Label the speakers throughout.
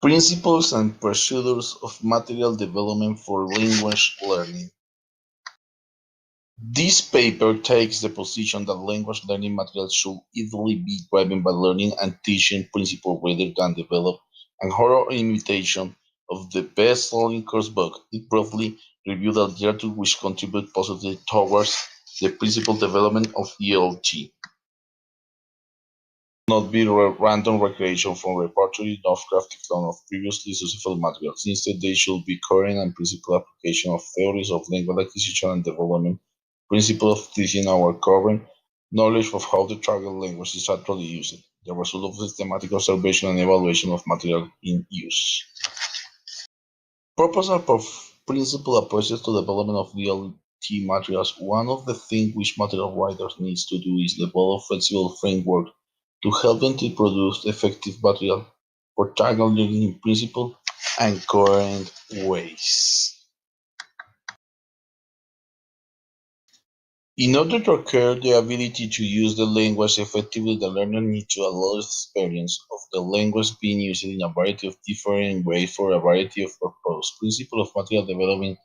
Speaker 1: Principles and procedures of material development for language learning. This paper takes the position that language learning materials should ideally be driven by learning and teaching principles rather than develop an horror imitation of the best-selling course book. It broadly reviewed the literature which contribute positively towards the principle development of ELT. Not be random recreation from repertory nor crafty clone of previously successful materials. Instead, they should be current and principled application of theories of language acquisition and development, principle of teaching our current knowledge of how the target language is actually used, the result of systematic observation and evaluation of material in use. Purpose and principal approaches to development of VLT materials. One of the things which material writers needs to do is develop flexible framework to help them to produce effective material for target learning in principle and current ways. In order to acquire the ability to use the language effectively, the learner needs to allow the experience of the language being used in a variety of different ways for a variety of purposes. Principle of material development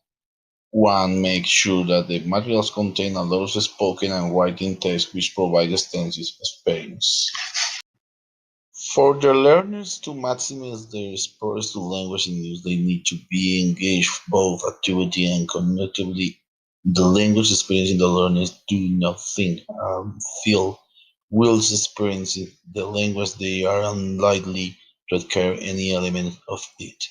Speaker 1: 1. Make sure that the materials contain a lot of spoken and writing text which provide extensive experience. For the learners to maximize their exposure to language in use, they need to be engaged both actively and cognitively. The language experience in the learners do not think and feel whilst experiencing the language they are unlikely to acquire any element of it.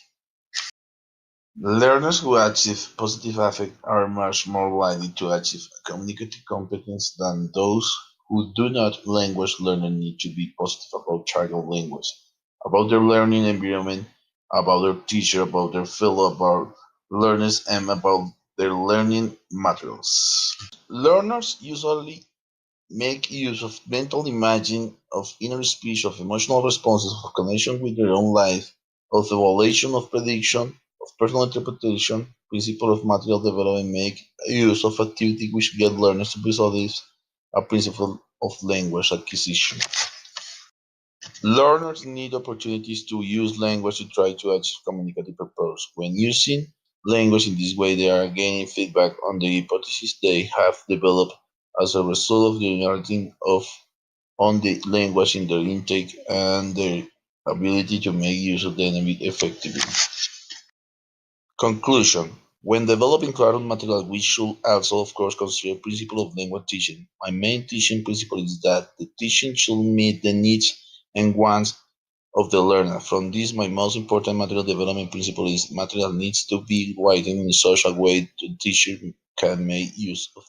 Speaker 1: Learners who achieve positive affect are much more likely to achieve communicative competence than those who do not. Language learners need to be positive about target language, about their learning environment, about their teacher, about their fellow about learners, and about their learning materials. Learners usually make use of mental imaging, of inner speech, of emotional responses, of connection with their own life, of evaluation, of prediction, of personal interpretation. Principle of material development make use of activity which get learners to visualize a principle of language acquisition. Learners need opportunities to use language to try to achieve communicative purpose. When using language in this way, they are gaining feedback on the hypotheses they have developed as a result of the narrating of on the language in their intake and their ability to make use of the enemy effectively. Conclusion. When developing classroom material, we should also, of course, consider principle of language teaching. My main teaching principle is that the teaching should meet the needs and wants of the learner. From this, my most important material development principle is material needs to be written in such a way that the teacher can make use of